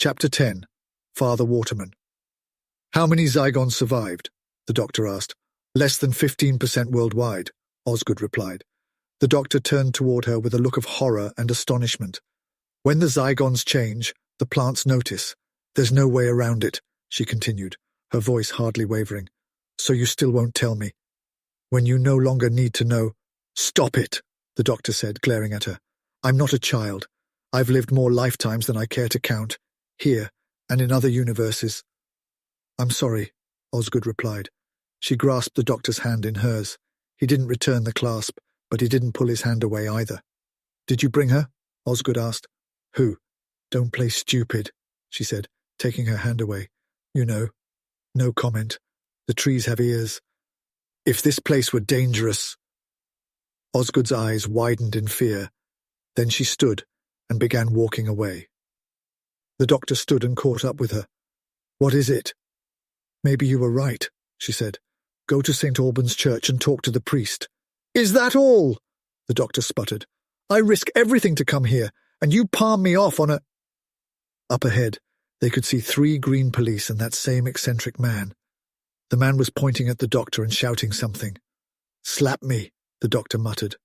Chapter 10. Father Waterman. How many Zygons survived? The doctor asked. Less than 15% worldwide, Osgood replied. The doctor turned toward her with a look of horror and astonishment. When the Zygons change, the plants notice. There's no way around it, she continued, her voice hardly wavering. So you still won't tell me? When you no longer need to know. Stop it, the doctor said, glaring at her. I'm not a child. I've lived more lifetimes than I care to count, here and in other universes. I'm sorry, Osgood replied. She grasped the doctor's hand in hers. He didn't return the clasp, but he didn't pull his hand away either. Did you bring her? Osgood asked. Who? Don't play stupid, she said, taking her hand away. You know. No comment. The trees have ears. If this place were dangerous. Osgood's eyes widened in fear. Then she stood and began walking away. The doctor stood and caught up with her. What is it? Maybe you were right, she said. Go to St. Albans Church and talk to the priest. Is that all? The doctor sputtered. I risk everything to come here, and you palm me off on a... Up ahead, they could see 3 green police and that same eccentric man. The man was pointing at the doctor and shouting something. Slap me, the doctor muttered.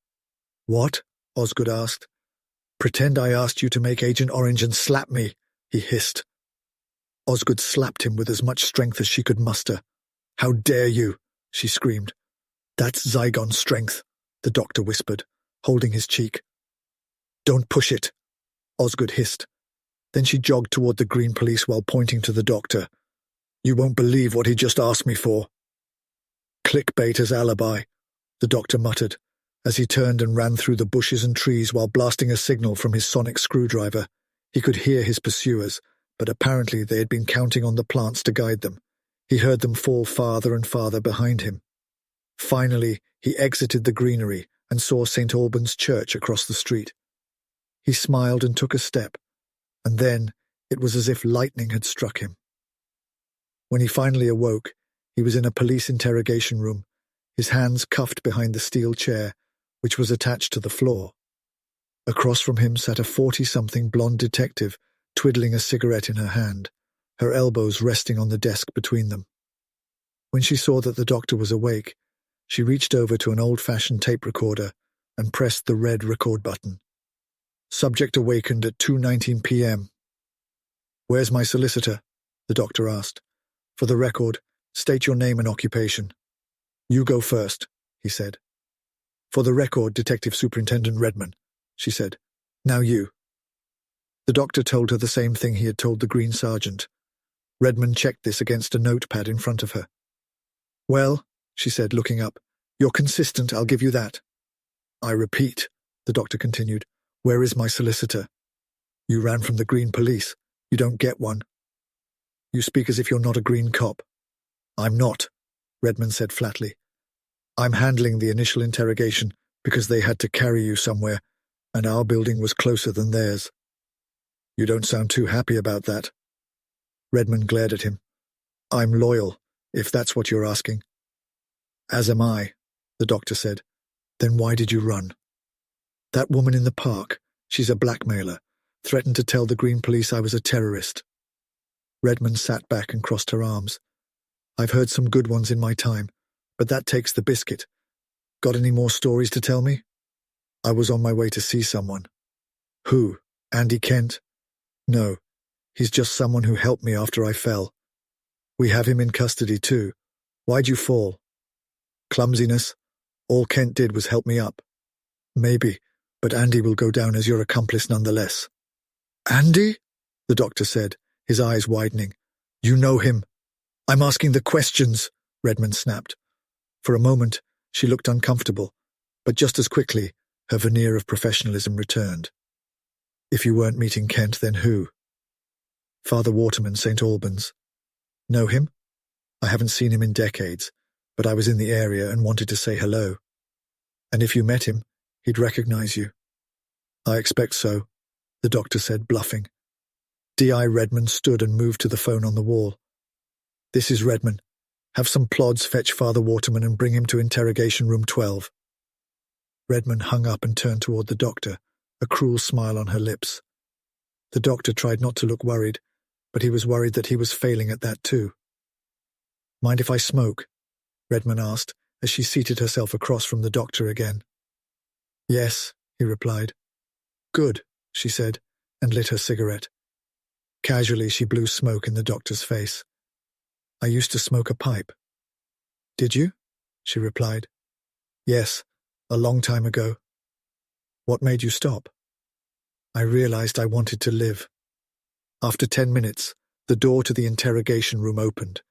What? Osgood asked. Pretend I asked you to make Agent Orange and slap me, he hissed. Osgood slapped him with as much strength as she could muster. How dare you, she screamed. That's Zygon strength, the doctor whispered, holding his cheek. Don't push it, Osgood hissed. Then she jogged toward the green police while pointing to the doctor. You won't believe what he just asked me for. Clickbait as alibi, the doctor muttered, as he turned and ran through the bushes and trees while blasting a signal from his sonic screwdriver. He could hear his pursuers, but apparently they had been counting on the plants to guide them. He heard them fall farther and farther behind him. Finally, he exited the greenery and saw St. Albans Church across the street. He smiled and took a step, and then it was as if lightning had struck him. When he finally awoke, he was in a police interrogation room, his hands cuffed behind the steel chair, which was attached to the floor. Across from him sat a 40-something blonde detective, twiddling a cigarette in her hand, her elbows resting on the desk between them. When she saw that the doctor was awake, she reached over to an old-fashioned tape recorder and pressed the red record button. Subject awakened at 2:19 p.m. Where's my solicitor? The doctor asked. For the record, state your name and occupation. You go first, he said. For the record, Detective Superintendent Redman, she said. Now you. The doctor told her the same thing he had told the Green Sergeant. Redman checked this against a notepad in front of her. Well, she said, looking up, you're consistent, I'll give you that. I repeat, the doctor continued, where is my solicitor? You ran from the Green Police. You don't get one. You speak as if you're not a Green cop. I'm not, Redman said flatly. I'm handling the initial interrogation because they had to carry you somewhere, and our building was closer than theirs. You don't sound too happy about that. Redman glared at him. I'm loyal, if that's what you're asking. As am I, the doctor said. Then why did you run? That woman in the park, she's a blackmailer, threatened to tell the Green Police I was a terrorist. Redman sat back and crossed her arms. I've heard some good ones in my time, but that takes the biscuit. Got any more stories to tell me? I was on my way to see someone. Who? Andy Kent? No, he's just someone who helped me after I fell. We have him in custody too. Why'd you fall? Clumsiness. All Kent did was help me up. Maybe, but Andy will go down as your accomplice nonetheless. Andy? The doctor said, his eyes widening. You know him. I'm asking the questions, Redman snapped. For a moment, she looked uncomfortable, but just as quickly, her veneer of professionalism returned. If you weren't meeting Kent, then who? Father Waterman, St. Albans. Know him? I haven't seen him in decades, but I was in the area and wanted to say hello. And if you met him, he'd recognize you. I expect so, the doctor said, bluffing. D.I. Redman stood and moved to the phone on the wall. This is Redman. Have some plods fetch Father Waterman and bring him to interrogation room 12. Redman hung up and turned toward the doctor, a cruel smile on her lips. The doctor tried not to look worried, but he was worried that he was failing at that too. "Mind if I smoke?" Redman asked, as she seated herself across from the doctor again. "Yes," he replied. "Good," she said, and lit her cigarette. Casually, she blew smoke in the doctor's face. "I used to smoke a pipe." "Did you?" she replied. "Yes, a long time ago." "What made you stop?" "I realized I wanted to live." After 10 minutes, the door to the interrogation room opened.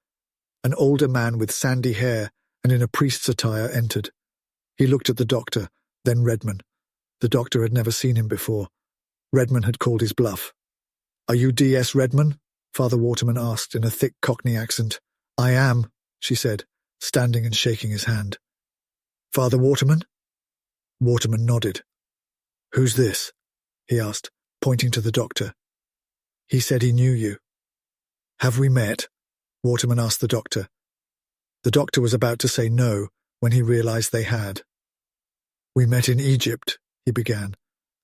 An older man with sandy hair and in a priest's attire entered. He looked at the doctor, then Redman. The doctor had never seen him before. Redman had called his bluff. "Are you D.S. Redman?" Father Waterman asked in a thick Cockney accent. "I am," she said, standing and shaking his hand. "Father Waterman?" Waterman nodded. "Who's this?" he asked, pointing to the doctor. "He said he knew you." "Have we met?" Waterman asked the doctor. The doctor was about to say no when he realized they had. "We met in Egypt," he began,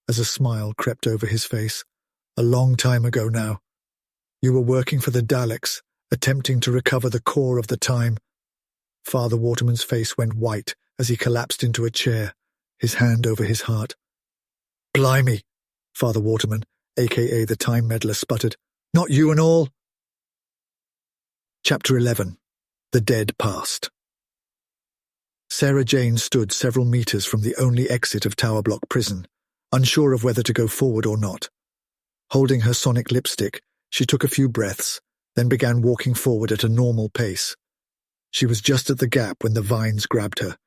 as a smile crept over his face. "A long time ago now. You were working for the Daleks, attempting to recover the core of the time." Father Waterman's face went white as he collapsed into a chair, his hand over his heart. "Blimey," Father Waterman, a.k.a. the Time Meddler, sputtered. "Not you and all?" Chapter 11. The Dead Past. Sarah Jane stood several meters from the only exit of Tower Block Prison, unsure of whether to go forward or not. Holding her sonic lipstick, she took a few breaths, then began walking forward at a normal pace. She was just at the gap when the vines grabbed her.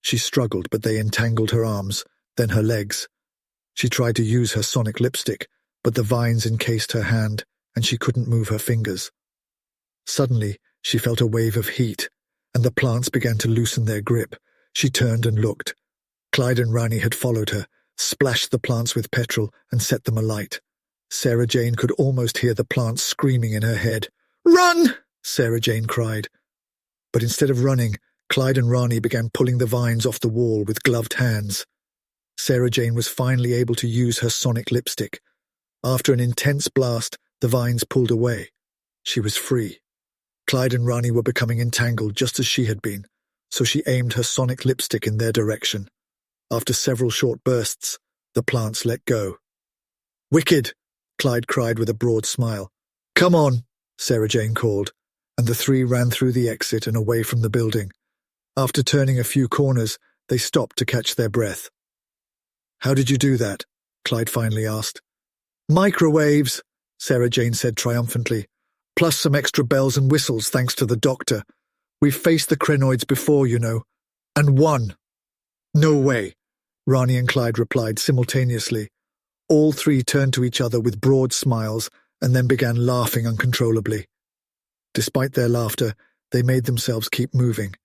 She struggled, but they entangled her arms, then her legs. She tried to use her sonic lipstick, but the vines encased her hand, and she couldn't move her fingers. Suddenly, she felt a wave of heat, and the plants began to loosen their grip. She turned and looked. Clyde and Rani had followed her, splashed the plants with petrol, and set them alight. Sarah Jane could almost hear the plants screaming in her head. "Run!" Sarah Jane cried. But instead of running, Clyde and Rani began pulling the vines off the wall with gloved hands. Sarah Jane was finally able to use her sonic lipstick. After an intense blast, the vines pulled away. She was free. Clyde and Rani were becoming entangled just as she had been, so she aimed her sonic lipstick in their direction. After several short bursts, the plants let go. "Wicked!" Clyde cried with a broad smile. "Come on!" Sarah Jane called, and the three ran through the exit and away from the building. After turning a few corners, they stopped to catch their breath. "How did you do that?" Clyde finally asked. "Microwaves," Sarah Jane said triumphantly. "Plus some extra bells and whistles thanks to the doctor. We've faced the crenoids before, you know. And won." "No way," Rani and Clyde replied simultaneously. All three turned to each other with broad smiles and then began laughing uncontrollably. Despite their laughter, they made themselves keep moving.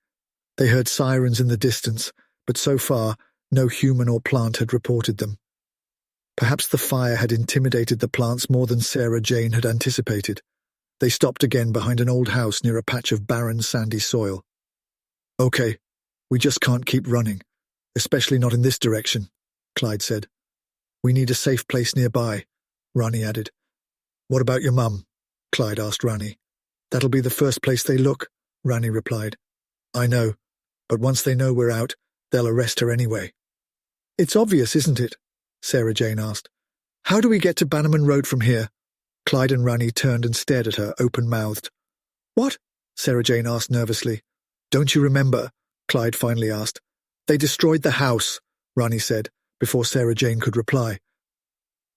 They heard sirens in the distance, but so far, no human or plant had reported them. Perhaps the fire had intimidated the plants more than Sarah Jane had anticipated. They stopped again behind an old house near a patch of barren, sandy soil. "Okay, we just can't keep running, especially not in this direction," Clyde said. "We need a safe place nearby," Rani added. "What about your mum?" Clyde asked Rani. "That'll be the first place they look," Rani replied. "I know, but once they know we're out, they'll arrest her anyway." "It's obvious, isn't it?" Sarah Jane asked. "How do we get to Bannerman Road from here?" Clyde and Rani turned and stared at her, open-mouthed. "What?" Sarah Jane asked nervously. "Don't you remember?" Clyde finally asked. "They destroyed the house," Rani said, before Sarah Jane could reply.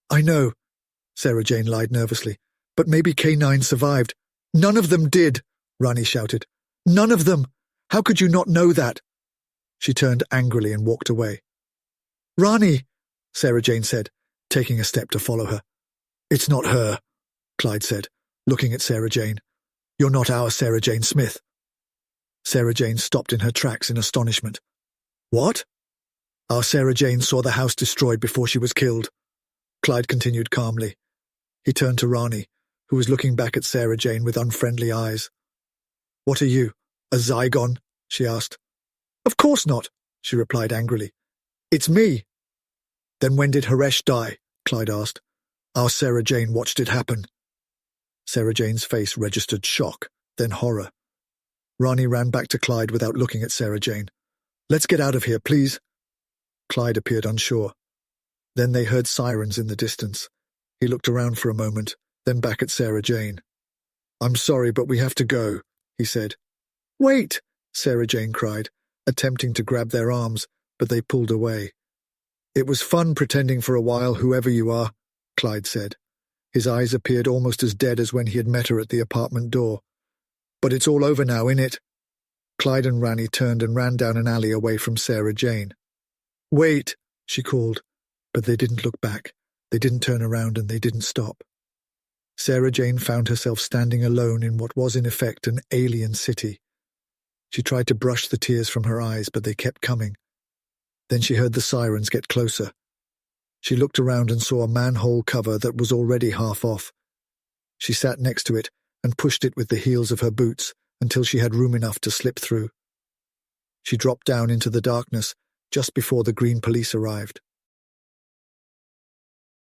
"I know," Sarah Jane lied nervously, "but maybe K9 survived." "None of them did," Rani shouted. "None of them! How could you not know that?" She turned angrily and walked away. "Rani," Sarah Jane said, taking a step to follow her. "It's not her," Clyde said, looking at Sarah Jane. "You're not our Sarah Jane Smith." Sarah Jane stopped in her tracks in astonishment. "What?" "Our Sarah Jane saw the house destroyed before she was killed," Clyde continued calmly. He turned to Rani, who was looking back at Sarah Jane with unfriendly eyes. "What are you, a Zygon?" she asked. "Of course not," she replied angrily. "It's me." "Then when did Haresh die?" Clyde asked. "Our Sarah Jane watched it happen." Sarah Jane's face registered shock, then horror. Rani ran back to Clyde without looking at Sarah Jane. "Let's get out of here, please." Clyde appeared unsure. Then they heard sirens in the distance. He looked around for a moment, then back at Sarah Jane. "I'm sorry, but we have to go," he said. "Wait!" Sarah Jane cried, attempting to grab their arms, but they pulled away. "It was fun pretending for a while, whoever you are," Clyde said. His eyes appeared almost as dead as when he had met her at the apartment door. "But it's all over now, innit?" Clyde and Rani turned and ran down an alley away from Sarah Jane. "Wait!" she called, but they didn't look back. They didn't turn around and they didn't stop. Sarah Jane found herself standing alone in what was in effect an alien city. She tried to brush the tears from her eyes, but they kept coming. Then she heard the sirens get closer. She looked around and saw a manhole cover that was already half off. She sat next to it and pushed it with the heels of her boots until she had room enough to slip through. She dropped down into the darkness just before the green police arrived.